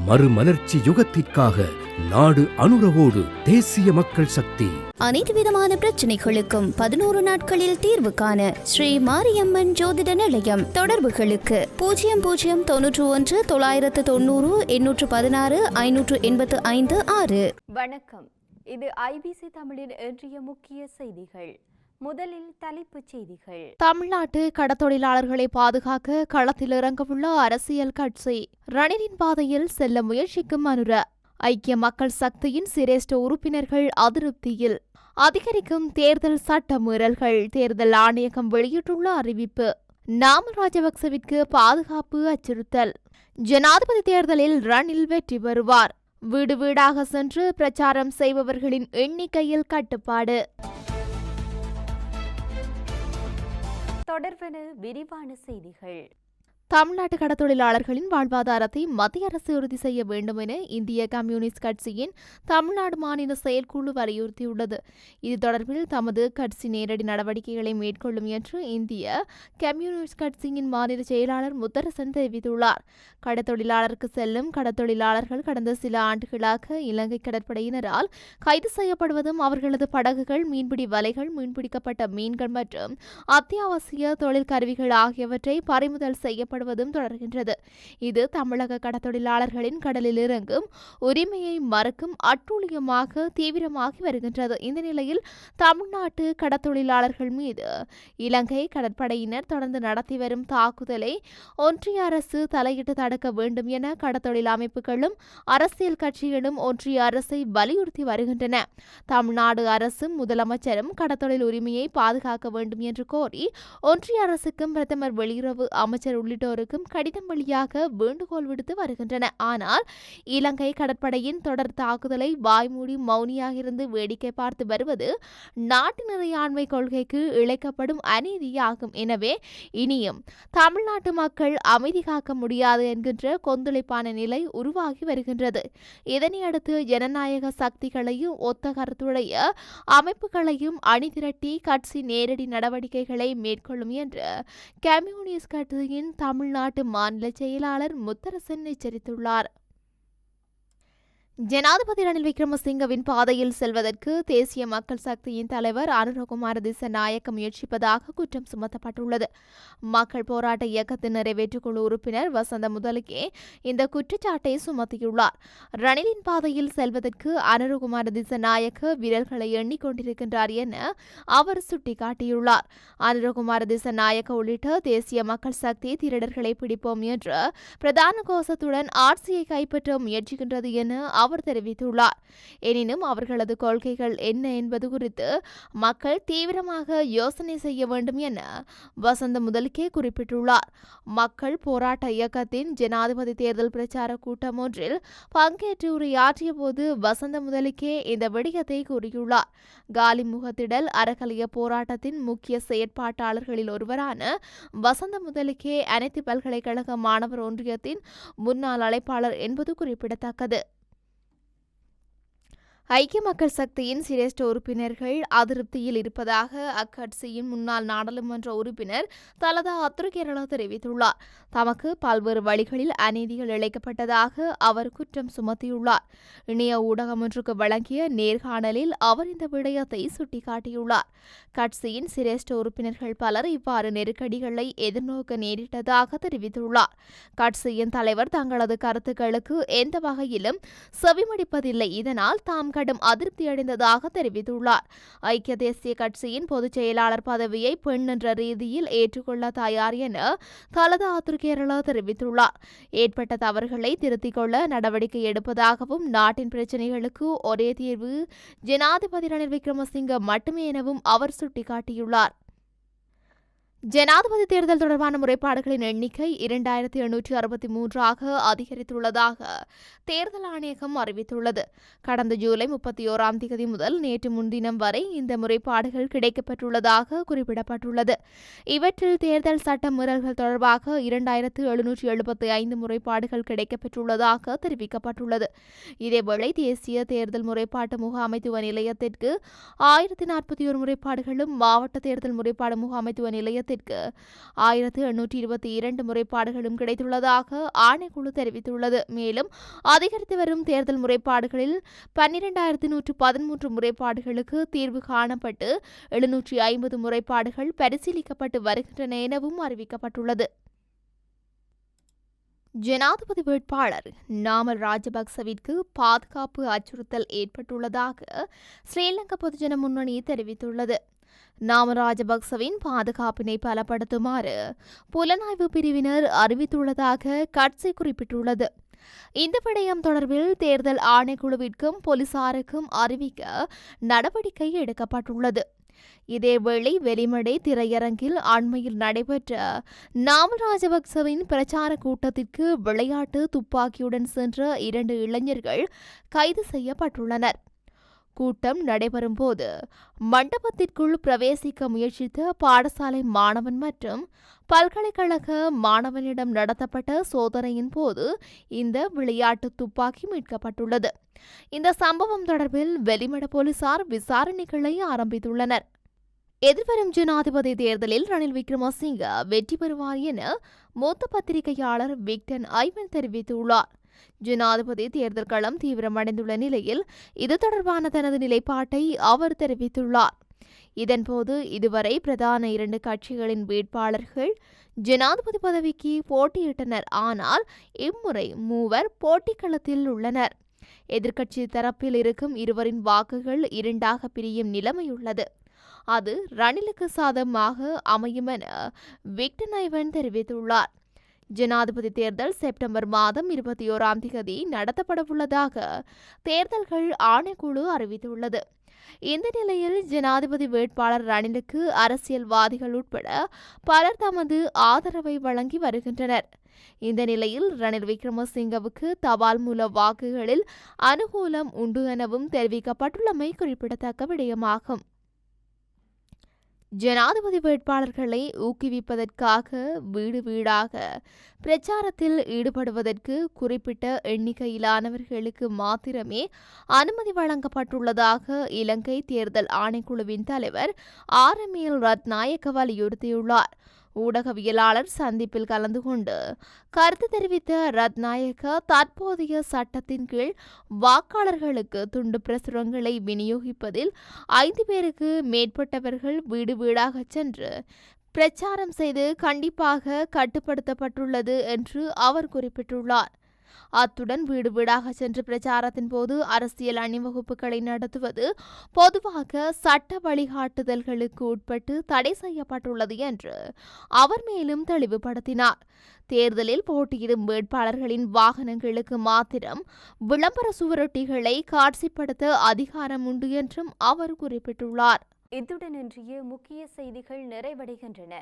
மறுமலர்ச்சி யுகத்திற்காக நாடு அனுரவோடு. தேசிய மக்கள் சக்தி. அனைத்து விதமான பிரச்சனைகளுக்கும் 11 நாட்களில் தீர்வு காண ஸ்ரீ மாரியம்மன் ஜோதிட நிலையம். தொடர்புகளுக்கு 0091 990 816 585 6. வணக்கம், இது ஐபிசி தமிழின் இன்றைய முக்கிய செய்திகள். முதலில் தலைப்புச் செய்திகள். தமிழ்நாட்டு கடத்தொழிலாளர்களை பாதுகாக்க களத்தில் இறங்கவுள்ள அரசியல் கட்சி. ரணிலின் பாதையில் செல்ல முயற்சிக்கும் அனுர. ஐக்கிய மக்கள் சக்தியின் சிரேஷ்ட உறுப்பினர்கள் அதிருப்தியில். அதிகரிக்கும் தேர்தல் சட்ட மீறல்கள். தேர்தல் ஆணையகம் வெளியிட்டுள்ள அறிவிப்பு. நாமல் ராஜபக்சவிற்கு பாதுகாப்பு அச்சுறுத்தல். ஜனாதிபதி தேர்தலில் ரணில் வெற்றி பெறுவார். வீடு வீடாக சென்று பிரச்சாரம் செய்பவர்களின் எண்ணிக்கையில் கட்டுப்பாடு. தொடர்பென விரிவான செய்திகள். தமிழ்நாட்டு கடத்தொழிலாளர்களின் வாழ்வாதாரத்தை மத்திய அரசு உறுதி செய்ய வேண்டும் என இந்திய கம்யூனிஸ்ட் கட்சியின் தமிழ்நாடு மாநில செயற்குழு வலியுறுத்தியுள்ளது. இது தொடர்பில் தமது கட்சி நேரடி நடவடிக்கைகளை மேற்கொள்ளும் என்று இந்திய கம்யூனிஸ்ட் கட்சியின் மாநில செயலாளர் முத்தரசன் தெரிவித்துள்ளார். கடத்தொழிலாளருக்கு செல்லும் கடத்தொழிலாளர்கள் கடந்த சில ஆண்டுகளாக இலங்கை கடற்படையினரால் கைது செய்யப்படுவதும் அவர்களது படகுகள், மீன்பிடி வலைகள், மீன்பிடிக்கப்பட்ட மீன்கள் மற்றும் அத்தியாவசிய தொழில் கருவிகள் ஆகியவற்றை பறிமுதல் செய்யப்படுவதும் தொடர்கின்றது. இது தமிழக கடத்தொழிலாளர்களின் கடலில் இறங்கும் உரிமையை மறுக்கும் அட்டூழியமாக தீவிரமாகி வருகின்றது. இந்த நிலையில் தமிழ்நாட்டு கடத்தொழிலாளர்கள் மீது இலங்கை கடற்படையினர் தொடர்ந்து நடத்தி வரும் தாக்குதலை ஒன்றிய அரசு தலையிட்டு தடுக்க வேண்டும் என கடத்தொழில் அமைப்புகளும் அரசியல் கட்சிகளும் ஒன்றிய அரசை வலியுறுத்தி வருகின்றன. தமிழ்நாடு அரசும் முதலமைச்சரும் கடத்தொழில் உரிமையை பாதுகாக்க வேண்டும் என்று கோரி ஒன்றிய அரசுக்கும் பிரதமர், வெளியுறவு அமைச்சர் உள்ளிட்டோருக்கும் கடிதம் வழியாக வேண்டுகோள் விடுத்து வருகின்றன. ஆனால் இலங்கை கடற்படையின் தொடர் தாக்குதலை வாய்மூடி மௌனியாக இருந்து வேடிக்கை பார்த்து வருவது நாட்டின் இறையாண்மை கொள்கைக்கு இழைக்கப்படும் அநீதியாகும். எனவே இனியும் தமிழ்நாட்டு மக்கள் அமைதி காக்க முடியாது என்கின்ற கொந்தளிப்பான நிலை உருவாகி வருகின்றது. இதனையடுத்து ஜனநாயக சக்திகளையும் ஒத்த கருத்துடைய அமைப்புகளையும் அணிதிரட்டி கட்சி நேரடி நடவடிக்கைகளை மேற்கொள்ளும் என்று கம்யூனிஸ்ட் கட்சியின் தமிழ்நாட்டு மாநில செயலாளர் முத்தரசன் எச்சரித்துள்ளார். ஜனாதிபதி ரணில் விக்ரமசிங்கவின் பாதையில் செல்வதற்கு தேசிய மக்கள் சக்தியின் தலைவர் அனுரகுமார திசாநாயக்க முயற்சிப்பதாக குற்றம் சுமத்தப்பட்டுள்ளது. மக்கள் போராட்ட இயக்கத்தின் நிறைவேற்றுக்குழு உறுப்பினர் வசந்த முதலிகே இந்த குற்றச்சாட்டை சுமத்தியுள்ளார். ரணிலின் பாதையில் செல்வதற்கு அனுரகுமார திசாநாயக்க விரல்களை எண்ணிக்கொண்டிருக்கின்றார் என அவர் சுட்டிக்காட்டியுள்ளார். அனுரகுமார திசாநாயக்க உள்ளிட்ட தேசிய மக்கள் சக்தி திருடர்களை பிடிப்போம் என்ற பிரதான கோஷத்துடன் ஆட்சியை கைப்பற்ற முயற்சிக்கின்றது என அவர் தெரிவித்துள்ளார். எனினும் அவர்களது கொள்கைகள் என்ன என்பது குறித்து மக்கள் தீவிரமாக யோசனை செய்ய வேண்டும் என வசந்த முதலிகே குறிப்பிட்டுள்ளார். மக்கள் போராட்ட இயக்கத்தின் ஜனாதிபதி தேர்தல் பிரச்சார கூட்டம் ஒன்றில் பங்கேற்று உரையாற்றிய போது வசந்த முதலிகே இந்த விடயத்தை கூறியுள்ளார். காலி முகத்திடல் அறக்கலைய போராட்டத்தின் முக்கிய செயற்பாட்டாளர்களில் ஒருவரான வசந்த முதலிகே அனைத்து பல்கலைக்கழக மாணவர் ஒன்றியத்தின் முன்னாள் அழைப்பாளர் என்பது குறிப்பிடத்தக்கது. ஐக்கிய மக்கள் சக்தியின் சிரேஷ்ட உறுப்பினர்கள் அதிருப்தியில் இருப்பதாக அக்கட்சியின் முன்னாள் நாடாளுமன்ற உறுப்பினர் தலதா அத்துருகேரள தெரிவித்துள்ளார். தமக்கு பல்வேறு வழிகளில் அநீதிகள் இழைக்கப்பட்டதாக அவர் குற்றம் சுமத்தியுள்ளார். இணைய ஊடகம் ஒன்றுக்கு வழங்கிய நேர்காணலில் அவர் இந்த விடயத்தை சுட்டிக்காட்டியுள்ளார். கட்சியின் சிரேஷ்ட உறுப்பினர்கள் பலர் இவ்வாறு நெருக்கடிகளை எதிர்நோக்க நேரிட்டதாக தெரிவித்துள்ளார். கட்சியின் தலைவர் தங்களது கருத்துக்களுக்கு எந்த வகையிலும் செவிமடிப்பதில்லை. இதனால் தாம் கடும் அதிருப்தியடைந்ததாக தெரிவித்துள்ளார். ஐக்கிய தேசிய கட்சியின் பொதுச் செயலாளர் பதவியை பெண் என்ற ரீதியில் ஏற்றுக்கொள்ள தயார் என தலதா ஆத்துருகேரள தெரிவித்துள்ளார். ஏற்பட்ட தவறுகளை திருத்திக் கொள்ள நடவடிக்கை எடுப்பதாகவும் நாட்டின் பிரச்சினைகளுக்கு ஒரே தீர்வு ஜனாதிபதி ரணில் விக்ரமசிங்க மட்டுமே எனவும் அவர் சுட்டிக்காட்டியுள்ளார். ஜனாதிபதி தேர்தல் தொடர்பான முறைப்பாடுகளின் எண்ணிக்கை 2863 அதிகரித்துள்ளதாக தேர்தல் ஆணையகம் அறிவித்துள்ளது. கடந்த ஜூலை 31 முதல் நேற்று முன்தினம் வரை இந்த முறைப்பாடுகள் கிடைக்கப்பெற்றுள்ளதாக குறிப்பிடப்பட்டுள்ளது. இவற்றில் தேர்தல் சட்ட மீறல்கள் தொடர்பாக 2775 முறைப்பாடுகள் கிடைக்கப்பெற்றுள்ளதாக தெரிவிக்கப்பட்டுள்ளது. இதேவேளை தேசிய தேர்தல் முறைப்பாட்டு முகாமைத்துவ நிலையத்திற்கு 1041 முறைப்பாடுகளும், மாவட்ட தேர்தல் முறைப்பாடு முகாமைத்துவ நிலையத்திற்கு கூட்டத்திற்கு 1822 முறைப்பாடுகளும் கிடைத்துள்ளதாக ஆணைக்குழு தெரிவித்துள்ளது. மேலும் அதிகரித்து வரும் தேர்தல் முறைப்பாடுகளில் 12,113 முறைப்பாடுகளுக்கு தீர்வு காணப்பட்டு 750 முறைப்பாடுகள் பரிசீலிக்கப்பட்டு வருகின்றன எனவும் அறிவிக்கப்பட்டுள்ளது. ஜனாதிபதி வேட்பாளர் நாமல் ராஜபக்சவிற்கு பாதுகாப்பு அச்சுறுத்தல் ஏற்பட்டுள்ளதாக ஸ்ரீலங்கா பொதுஜன முன்னணி தெரிவித்துள்ளது. நாமல் ராஜபக்சவின் பாதுகாப்பினை பலப்படுத்துமாறு புலனாய்வு பிரிவினர் அறிவித்துள்ளதாக கட்சி குறிப்பிட்டுள்ளது. இந்த விடயம் தொடர்பில் தேர்தல் ஆணைக்குழுவிற்கும் போலீசாருக்கும் அறிவிக்க நடவடிக்கை எடுக்கப்பட்டுள்ளது. இதேவேளை வெளிமடை திரையரங்கில் அண்மையில் நடைபெற்ற நாமல் ராஜபக்சவின் பிரச்சார கூட்டத்திற்கு விளையாட்டு துப்பாக்கியுடன் சென்ற 2 இளைஞர்கள் கைது செய்யப்பட்டுள்ளனர். கூட்டம் நடைபெறும் போது மண்டபத்திற்குள் பிரவேசிக்க முயற்சித்த பாடசாலை மாணவன் மற்றும் பல்கலைக்கழக மாணவனிடம் நடத்தப்பட்ட சோதனையின் போது இந்த விளையாட்டு துப்பாக்கி மீட்கப்பட்டுள்ளது. இந்த சம்பவம் தொடர்பில் வெளிமட போலீசார் விசாரணைகளை ஆரம்பித்துள்ளனர். எதிர்வரும் ஜனாதிபதி தேர்தலில் ரணில் விக்ரமசிங்க வெற்றி பெறுவார் என மூத்த பத்திரிகையாளர் விக்டன் ஐவன் தெரிவித்துள்ளார். ஜனாதிபதி தேர்தல் களம் தீவிரமடைந்துள்ள நிலையில் இது தொடர்பான தனது நிலைப்பாட்டை அவர் தெரிவித்துள்ளார். இதன்போது இதுவரை பிரதான 2 கட்சிகளின் வேட்பாளர்கள் ஜனாதிபதி பதவிக்கு போட்டியிட்டனர். ஆனால் இம்முறை 3 போட்டிக்களத்தில் உள்ளனர். எதிர்க்கட்சி தரப்பில் இருக்கும் இருவரின் வாக்குகள் 2ஆக பிரியும் நிலைமையுள்ளது. அது ரணிலுக்கு சாதகமாக அமையும் என விக்டன் ஐவன் தெரிவித்துள்ளார். ஜனாதிபதி தேர்தல் செப்டம்பர் மாதம் 21ஆம் தேதி நடத்தப்படவுள்ளதாக தேர்தல்கள் ஆணைக்குழு அறிவித்துள்ளது. இந்த நிலையில் ஜனாதிபதி வேட்பாளர் ரணிலுக்கு அரசியல்வாதிகள் உட்பட பலர் தமது ஆதரவை வழங்கி வருகின்றனர். இந்த நிலையில் ரணில் விக்ரமசிங்கவுக்கு தபால் மூல வாக்குகளில் அனுகூலம் உண்டு எனவும் தெரிவிக்கப்பட்டுள்ளமை குறிப்பிடத்தக்க விடயமாகும். ஜனாதிபதி வேட்பாளர்களை ஊக்குவிப்பதற்காக வீடு வீடாக பிரச்சாரத்தில் ஈடுபடுவதற்கு குறிப்பிட்ட எண்ணிக்கையிலானவர்களுக்கு மாத்திரமே அனுமதி வழங்கப்பட்டுள்ளதாக இலங்கை தேர்தல் ஆணைக்குழுவின் தலைவர் ஆர்எம்எல் ரத்நாயக்க வலியுறுத்தியுள்ளார். ஊடகவியலாளர் சந்திப்பில் கலந்து கொண்டு கருத்து தெரிவித்த ரத்நாயக்க தற்போதைய சட்டத்தின் கீழ் வாக்காளர்களுக்கு துண்டு பிரசுரங்களை விநியோகிப்பதில் 5 பேருக்கு மேற்பட்டவர்கள் வீடு வீடாக சென்று பிரச்சாரம் செய்து கண்டிப்பாக கட்டுப்படுத்தப்பட்டுள்ளது என்று அவர் குறிப்பிட்டுள்ளார். அத்துடன் வீடு வீடாக சென்று பிரச்சாரத்தின் போது அரசியல் அணிவகுப்புகளை நடத்துவது பொதுவாக சட்ட வழிகாட்டுதல்களுக்கு உட்பட்டு தடை செய்யப்பட்டுள்ளது என்று அவர் மேலும் தெளிவுபடுத்தினார். தேர்தலில் போட்டியிடும் வேட்பாளர்களின் வாகனங்களுக்கு மாத்திரம் விளம்பர சுவரொட்டிகளை காட்சிப்படுத்த அதிகாரம் உண்டு என்றும் அவர் குறிப்பிட்டுள்ளார். இத்துடன் இன்றைய முக்கிய செய்திகள் நிறைவடைகின்றன.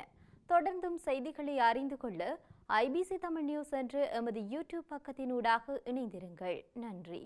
தொடர்ந்தும் செய்திகளை அறிந்து கொள்ள ஐபிசி தமிழ் நியூஸ் என்ற எமது யூடியூப் பக்கத்தினூடாக இணைந்திருங்கள். நன்றி.